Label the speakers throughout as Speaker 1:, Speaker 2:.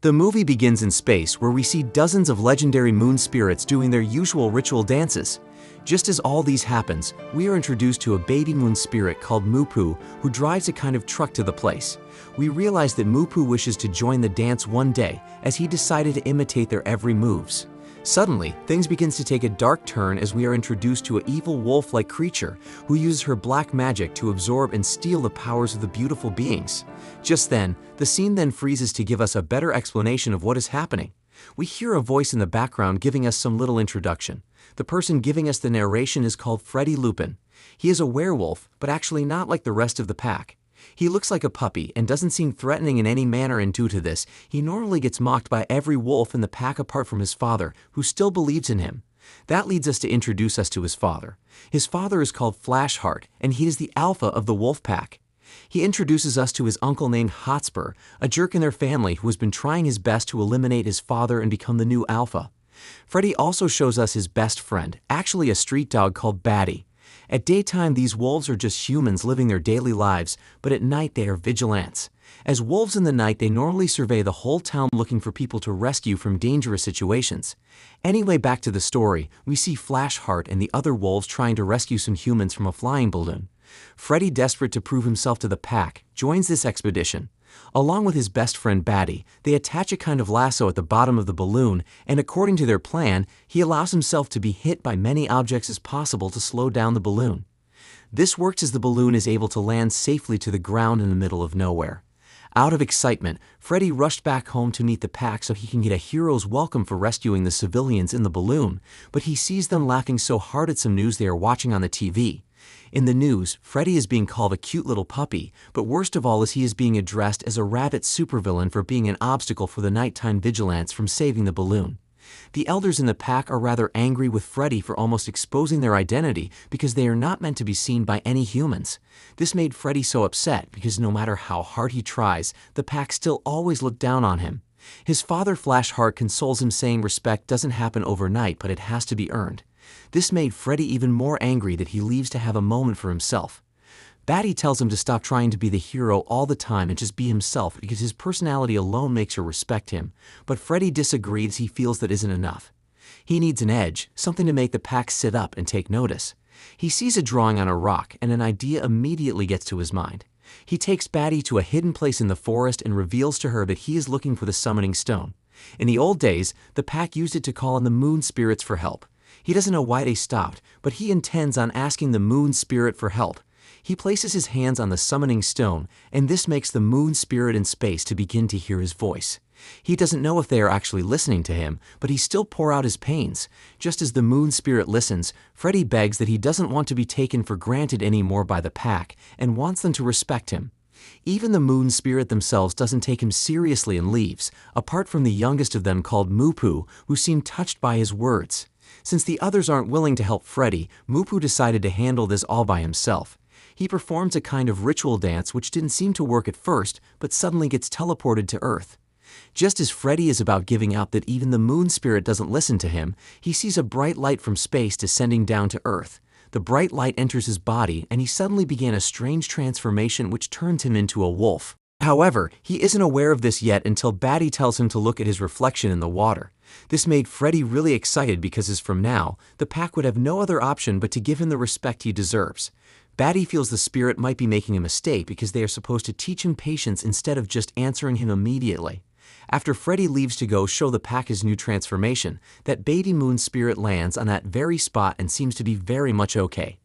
Speaker 1: The movie begins in space where we see dozens of legendary moon spirits doing their usual ritual dances. Just as all these happens, we are introduced to a baby moon spirit called Mupu who drives a kind of truck to the place. We realize that Mupu wishes to join the dance one day as he decided to imitate their every moves. Suddenly, things begins to take a dark turn as we are introduced to an evil wolf-like creature who uses her black magic to absorb and steal the powers of the beautiful beings. Just then, the scene then freezes to give us a better explanation of what is happening. We hear a voice in the background giving us some little introduction. The person giving us the narration is called Freddy Lupin. He is a werewolf, but actually not like the rest of the pack. He looks like a puppy and doesn't seem threatening in any manner, and due to this, he normally gets mocked by every wolf in the pack apart from his father, who still believes in him. That leads us to introduce us to his father. His father is called Flashheart, and he is the alpha of the wolf pack. He introduces us to his uncle named Hotspur, a jerk in their family who has been trying his best to eliminate his father and become the new alpha. Freddy also shows us his best friend, actually a street dog called Batty. At daytime, these wolves are just humans living their daily lives, but at night they are vigilantes. As wolves in the night, they normally survey the whole town looking for people to rescue from dangerous situations. Anyway, back to the story, we see Flashheart and the other wolves trying to rescue some humans from a flying balloon. Freddy, desperate to prove himself to the pack, joins this expedition. Along with his best friend Batty, they attach a kind of lasso at the bottom of the balloon, and according to their plan, he allows himself to be hit by many objects as possible to slow down the balloon. This works as the balloon is able to land safely to the ground in the middle of nowhere. Out of excitement, Freddy rushed back home to meet the pack so he can get a hero's welcome for rescuing the civilians in the balloon, but he sees them laughing so hard at some news they are watching on the TV. In the news, Freddy is being called a cute little puppy, but worst of all is he is being addressed as a rabbit supervillain for being an obstacle for the nighttime vigilantes from saving the balloon. The elders in the pack are rather angry with Freddy for almost exposing their identity because they are not meant to be seen by any humans. This made Freddy so upset because no matter how hard he tries, the pack still always look down on him. His father Flashheart consoles him, saying respect doesn't happen overnight, but it has to be earned. This made Freddy even more angry that he leaves to have a moment for himself. Batty tells him to stop trying to be the hero all the time and just be himself because his personality alone makes her respect him, but Freddy disagrees. He feels that isn't enough. He needs an edge, something to make the pack sit up and take notice. He sees a drawing on a rock and an idea immediately gets to his mind. He takes Batty to a hidden place in the forest and reveals to her that he is looking for the summoning stone. In the old days, the pack used it to call on the moon spirits for help. He doesn't know why they stopped, but he intends on asking the moon spirit for help. He places his hands on the summoning stone, and this makes the moon spirit in space to begin to hear his voice. He doesn't know if they are actually listening to him, but he still pours out his pains. Just as the moon spirit listens, Freddy begs that he doesn't want to be taken for granted anymore by the pack and wants them to respect him. Even the moon spirit themselves doesn't take him seriously and leaves, apart from the youngest of them called Mupu, who seemed touched by his words. Since the others aren't willing to help Freddy, Mupu decided to handle this all by himself. He performs a kind of ritual dance which didn't seem to work at first, but suddenly gets teleported to Earth. Just as Freddy is about giving up that even the moon spirit doesn't listen to him, he sees a bright light from space descending down to Earth. The bright light enters his body, and he suddenly began a strange transformation which turns him into a wolf. However, he isn't aware of this yet until Batty tells him to look at his reflection in the water. This made Freddy really excited because as from now, the pack would have no other option but to give him the respect he deserves. Batty feels the spirit might be making a mistake because they are supposed to teach him patience instead of just answering him immediately. After Freddy leaves to go show the pack his new transformation, that baby moon spirit lands on that very spot and seems to be very much okay.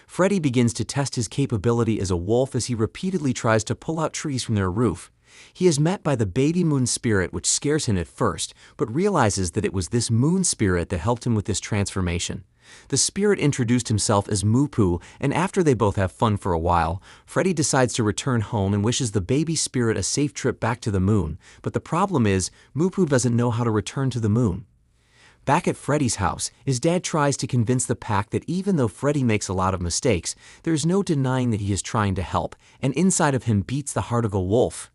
Speaker 1: Freddy begins to test his capability as a wolf as he repeatedly tries to pull out trees from their roof. He is met by the baby moon spirit, which scares him at first, but realizes that it was this moon spirit that helped him with this transformation. The spirit introduced himself as Mupu, and after they both have fun for a while, Freddy decides to return home and wishes the baby spirit a safe trip back to the moon, but the problem is, Mupu doesn't know how to return to the moon. Back at Freddy's house, his dad tries to convince the pack that even though Freddy makes a lot of mistakes, there is no denying that he is trying to help, and inside of him beats the heart of a wolf.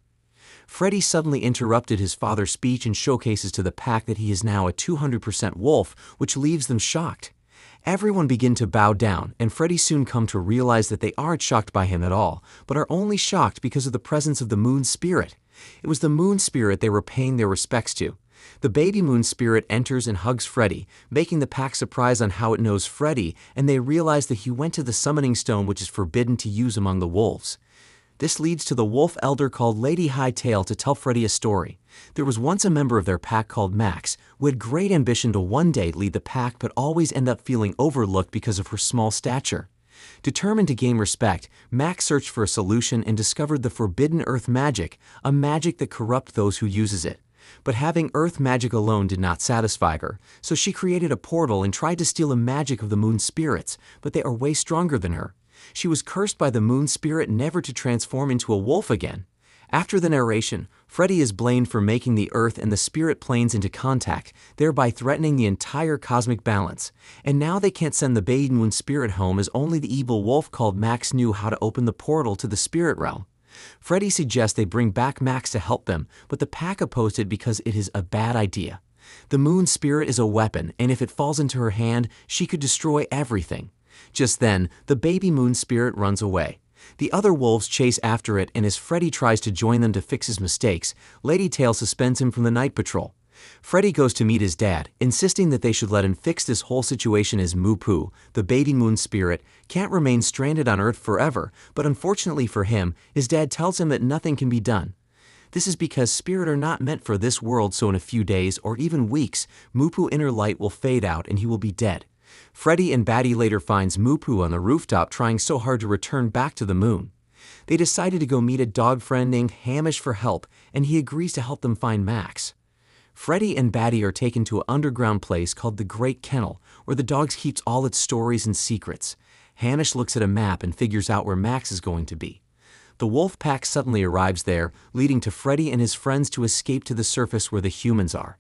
Speaker 1: Freddy suddenly interrupted his father's speech and showcases to the pack that he is now a 200% wolf, which leaves them shocked. Everyone begin to bow down, and Freddy soon come to realize that they aren't shocked by him at all, but are only shocked because of the presence of the moon spirit. It was the moon spirit they were paying their respects to. The baby moon spirit enters and hugs Freddy, making the pack surprised on how it knows Freddy, and they realize that he went to the summoning stone, which is forbidden to use among the wolves. This leads to the wolf elder called Lady Hightail to tell Freddy a story. There was once a member of their pack called Max, who had great ambition to one day lead the pack but always end up feeling overlooked because of her small stature. Determined to gain respect, Max searched for a solution and discovered the forbidden earth magic, a magic that corrupts those who uses it. But having earth magic alone did not satisfy her, so she created a portal and tried to steal the magic of the moon spirits, but they are way stronger than her. She was cursed by the moon spirit never to transform into a wolf again. After the narration, Freddy is blamed for making the earth and the spirit planes into contact, thereby threatening the entire cosmic balance. And now they can't send the baby moon spirit home, as only the evil wolf called Max knew how to open the portal to the spirit realm. Freddy suggests they bring back Max to help them, but the pack opposed it because it is a bad idea. The moon spirit is a weapon, and if it falls into her hand, she could destroy everything. Just then, the baby moon spirit runs away. The other wolves chase after it, and as Freddy tries to join them to fix his mistakes, Lady Tail suspends him from the night patrol. Freddy goes to meet his dad, insisting that they should let him fix this whole situation as Moo-Poo, the baby moon spirit, can't remain stranded on Earth forever, but unfortunately for him, his dad tells him that nothing can be done. This is because spirits are not meant for this world, so in a few days or even weeks, Moo-Poo's inner light will fade out and he will be dead. Freddy and Batty later finds Moo-Poo on the rooftop trying so hard to return back to the moon. They decided to go meet a dog friend named Hamish for help, and he agrees to help them find Max. Freddy and Batty are taken to an underground place called the Great Kennel, where the dog keeps all its stories and secrets. Hamish looks at a map and figures out where Max is going to be. The wolf pack suddenly arrives there, leading to Freddy and his friends to escape to the surface where the humans are.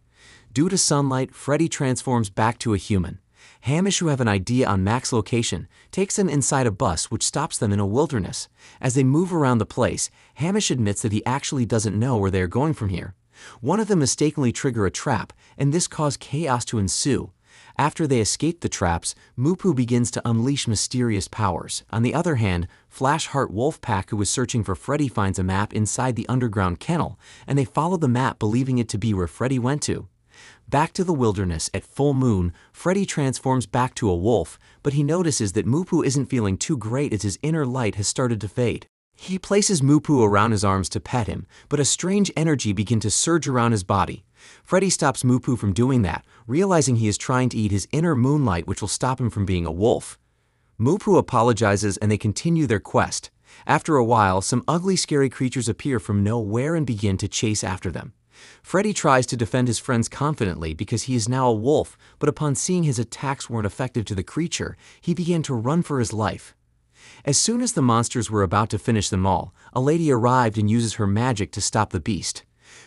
Speaker 1: Due to sunlight, Freddy transforms back to a human. Hamish, who have an idea on Max's location, takes them inside a bus which stops them in a wilderness. As they move around the place, Hamish admits that he actually doesn't know where they are going from here. One of them mistakenly triggers a trap, and this caused chaos to ensue. After they escape the traps, Moo-Poo begins to unleash mysterious powers. On the other hand, Flashheart Wolfpack, who is searching for Freddy, finds a map inside the underground kennel, and they follow the map believing it to be where Freddy went to. Back to the wilderness at full moon, Freddy transforms back to a wolf, but he notices that Moo-Poo isn't feeling too great as his inner light has started to fade. He places Moo-Poo around his arms to pet him, but a strange energy begins to surge around his body. Freddy stops Moo-Poo from doing that, realizing he is trying to eat his inner moonlight, which will stop him from being a wolf. Moo-Poo apologizes and they continue their quest. After a while, some ugly, scary creatures appear from nowhere and begin to chase after them. Freddy tries to defend his friends confidently because he is now a wolf, but upon seeing his attacks weren't effective to the creature, he began to run for his life. As soon as the monsters were about to finish them all, a lady arrived and uses her magic to stop the beast.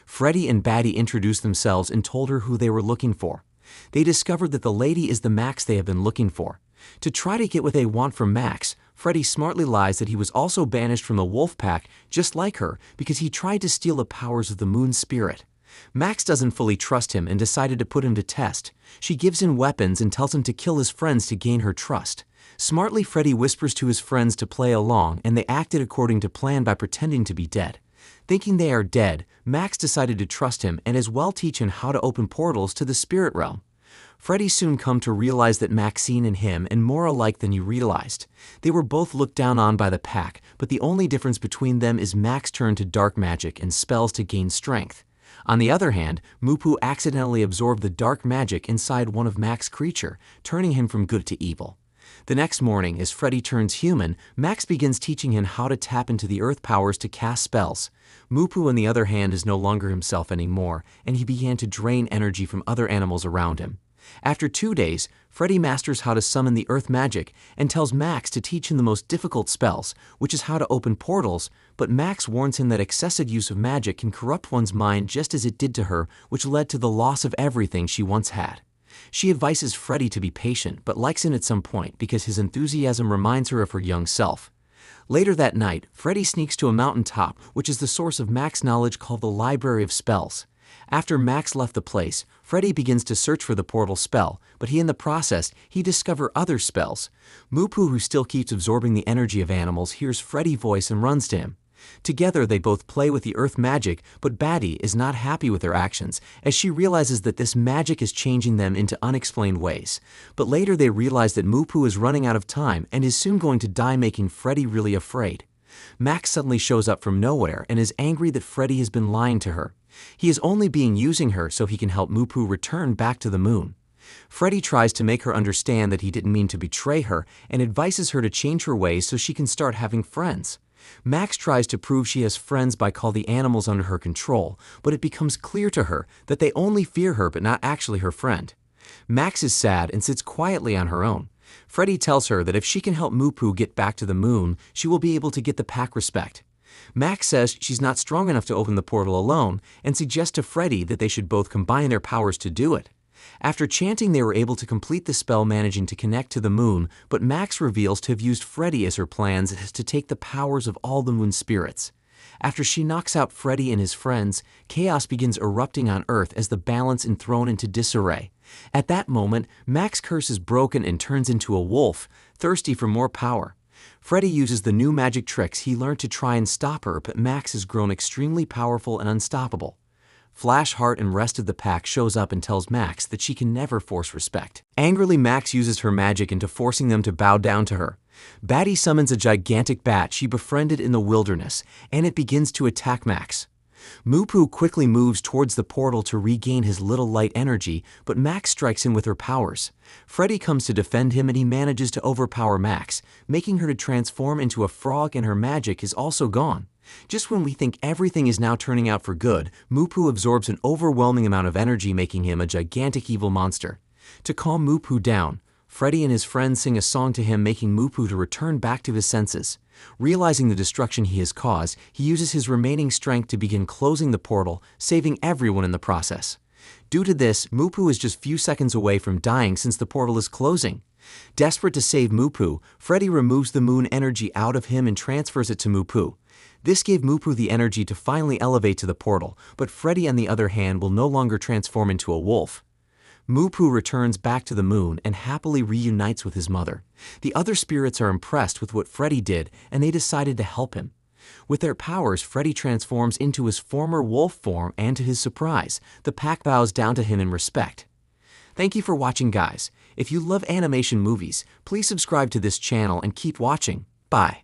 Speaker 1: Freddy and Batty introduced themselves and told her who they were looking for. They discovered that the lady is the Max they have been looking for. To try to get what they want from Max, Freddy smartly lies that he was also banished from the wolf pack just like her because he tried to steal the powers of the moon spirit. Max doesn't fully trust him and decided to put him to test. She gives him weapons and tells him to kill his friends to gain her trust. Smartly, Freddy whispers to his friends to play along, and they acted according to plan by pretending to be dead. Thinking they are dead, Max decided to trust him and as well teach him how to open portals to the spirit realm. Freddy soon come to realize that Maxine and him are more alike than he realized. They were both looked down on by the pack, but the only difference between them is Max turned to dark magic and spells to gain strength. On the other hand, Moo-Poo accidentally absorbed the dark magic inside one of Max's creature, turning him from good to evil. The next morning, as Freddy turns human, Max begins teaching him how to tap into the earth powers to cast spells. Moo-Poo, on the other hand, is no longer himself anymore, and he began to drain energy from other animals around him. After 2 days, Freddy masters how to summon the earth magic and tells Max to teach him the most difficult spells, which is how to open portals, but Max warns him that excessive use of magic can corrupt one's mind just as it did to her, which led to the loss of everything she once had. She advises Freddy to be patient, but likes him at some point because his enthusiasm reminds her of her young self. Later that night, Freddy sneaks to a mountaintop, which is the source of Max's knowledge called the Library of Spells. After Max left the place, Freddy begins to search for the portal spell, but in the process, he discovers other spells. Moo-Poo, who still keeps absorbing the energy of animals, hears Freddy's voice and runs to him. Together, they both play with the earth magic, but Batty is not happy with their actions, as she realizes that this magic is changing them into unexplained ways. But later they realize that Mupu is running out of time and is soon going to die, making Freddy really afraid. Max suddenly shows up from nowhere and is angry that Freddy has been lying to her. He is only using her so he can help Mupu return back to the moon. Freddy tries to make her understand that he didn't mean to betray her and advises her to change her ways so she can start having friends. Max tries to prove she has friends by calling the animals under her control, but it becomes clear to her that they only fear her but not actually her friend. Max is sad and sits quietly on her own. Freddy tells her that if she can help Mupu get back to the moon, she will be able to get the pack respect. Max says she's not strong enough to open the portal alone and suggests to Freddy that they should both combine their powers to do it. After chanting, they were able to complete the spell, managing to connect to the moon, but Max reveals to have used Freddy as her plans is to take the powers of all the moon spirits. After she knocks out Freddy and his friends, chaos begins erupting on Earth as the balance is thrown into disarray. At that moment, Max's curse is broken and turns into a wolf, thirsty for more power. Freddy uses the new magic tricks he learned to try and stop her, but Max has grown extremely powerful and unstoppable. Flash, Heart, and rest of the pack shows up and tells Max that she can never force respect. Angrily, Max uses her magic into forcing them to bow down to her. Batty summons a gigantic bat she befriended in the wilderness, and it begins to attack Max. Mupu quickly moves towards the portal to regain his little light energy, but Max strikes him with her powers. Freddy comes to defend him and he manages to overpower Max, making her to transform into a frog, and her magic is also gone. Just when we think everything is now turning out for good, Mupu absorbs an overwhelming amount of energy, making him a gigantic evil monster. To calm Mupu down, Freddy and his friends sing a song to him, making Mupu to return back to his senses. Realizing the destruction he has caused, he uses his remaining strength to begin closing the portal, saving everyone in the process. Due to this, Mupu is just few seconds away from dying since the portal is closing. Desperate to save Mupu, Freddy removes the moon energy out of him and transfers it to Mupu. This gave Mupu the energy to finally elevate to the portal, but Freddy, on the other hand, will no longer transform into a wolf. Mupu returns back to the moon and happily reunites with his mother. The other spirits are impressed with what Freddy did, and they decided to help him. With their powers, Freddy transforms into his former wolf form, and to his surprise, the pack bows down to him in respect. Thank you for watching, guys. If you love animation movies, please subscribe to this channel and keep watching. Bye.